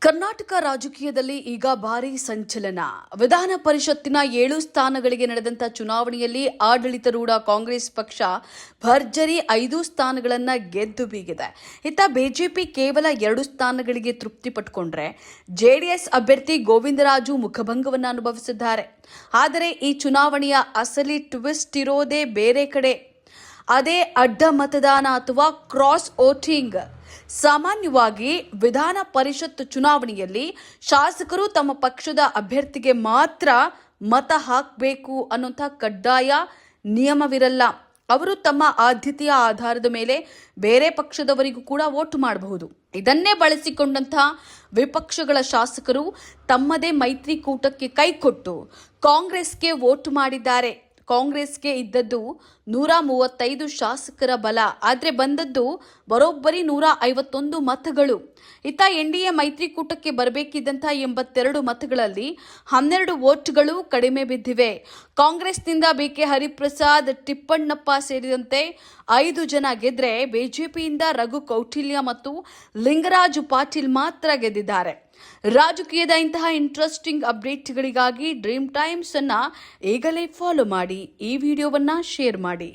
ಕರ್ನಾಟಕ ರಾಜಕೀಯದಲ್ಲಿ ಈಗ ಭಾರೀ ಸಂಚಲನ. ವಿಧಾನ ಪರಿಷತ್ತಿನ 7 ಸ್ಥಾನಗಳಿಗೆ ನಡೆದಂತ ಚುನಾವಣೆಯಲ್ಲಿ ಆಡಳಿತಾರೂಢ ಕಾಂಗ್ರೆಸ್ ಪಕ್ಷ ಭರ್ಜರಿ 5 ಸ್ಥಾನಗಳನ್ನು ಗೆದ್ದು ಬೀಗಿದೆ. ಇತ್ತ ಬಿಜೆಪಿ ಕೇವಲ 2 ಸ್ಥಾನಗಳಿಗೆ ತೃಪ್ತಿ ಪಟ್ಟುಕೊಂಡ್ರೆ ಜೆಡಿಎಸ್ ಅಭ್ಯರ್ಥಿ ಗೋವಿಂದರಾಜು ಮುಖಭಂಗವನ್ನು ಅನುಭವಿಸಿದ್ದಾರೆ. ಆದರೆ ಈ ಚುನಾವಣೆಯ ಅಸಲಿ ಟ್ವಿಸ್ಟ್ ಇರೋದೇ ಬೇರೆ ಕಡೆ. ಅದೇ ಅಡ್ಡ ಮತದಾನ ಅಥವಾ ಕ್ರಾಸ್ ವೋಟಿಂಗ್. ಸಾಮಾನ್ಯವಾಗಿ ವಿಧಾನ ಪರಿಷತ್ ಚುನಾವಣೆಯಲ್ಲಿ ಶಾಸಕರು ತಮ್ಮ ಪಕ್ಷದ ಅಭ್ಯರ್ಥಿಗೆ ಮಾತ್ರ ಮತ ಹಾಕಬೇಕು ಅನ್ನುವಂಥ ಕಡ್ಡಾಯ ನಿಯಮವಿರಲ್ಲ. ಅವರು ತಮ್ಮ ಆದ್ಯತೆಯ ಆಧಾರದ ಮೇಲೆ ಬೇರೆ ಪಕ್ಷದವರಿಗೂ ಕೂಡ ವೋಟ್ ಮಾಡಬಹುದು. ಇದನ್ನೇ ಬಳಸಿಕೊಂಡಂತಹ ವಿಪಕ್ಷಗಳ ಶಾಸಕರು ತಮ್ಮದೇ ಮೈತ್ರಿಕೂಟಕ್ಕೆ ಕೈಕೊಟ್ಟು ಕಾಂಗ್ರೆಸ್ಗೆ ವೋಟ್ ಮಾಡಿದ್ದಾರೆ. ಕಾಂಗ್ರೆಸ್ಗೆ ಇದ್ದದ್ದು 135 ಶಾಸಕರ ಬಲ, ಆದರೆ ಬಂದದ್ದು ಬರೋಬ್ಬರಿ 151 ಮತಗಳು. ಇತ್ತ ಎನ್ಡಿಎ ಮೈತ್ರಿಕೂಟಕ್ಕೆ ಬರಬೇಕಿದ್ದಂಥ 82 ಮತಗಳಲ್ಲಿ 12 ವೋಟ್ಗಳು ಕಡಿಮೆ ಬಿದ್ದಿವೆ. ಕಾಂಗ್ರೆಸ್ನಿಂದ ಬಿಕೆ ಹರಿಪ್ರಸಾದ್, ಟಿಪ್ಪಣ್ಣಪ್ಪ ಸೇರಿದಂತೆ 5 ಜನ ಗೆದ್ರೆ ಬಿಜೆಪಿಯಿಂದ ರಘು ಕೌಟಿಲ್ಯ ಮತ್ತು ಲಿಂಗರಾಜು ಪಾಟೀಲ್ ಮಾತ್ರ ಗೆದ್ದಿದ್ದಾರೆ. ರಾಜಕೀಯದ ಇಂತಹ ಇಂಟ್ರೆಸ್ಟಿಂಗ್ ಅಪ್ಡೇಟ್ಗಳಿಗಾಗಿ ಡ್ರೀಮ್ ಟೈಮ್ಸ್ ಅನ್ನ ಈಗಲೇ ಫಾಲೋ ಮಾಡಿ. ಈ ವಿಡಿಯೋವನ್ನ ಶೇರ್ ಮಾಡಿ.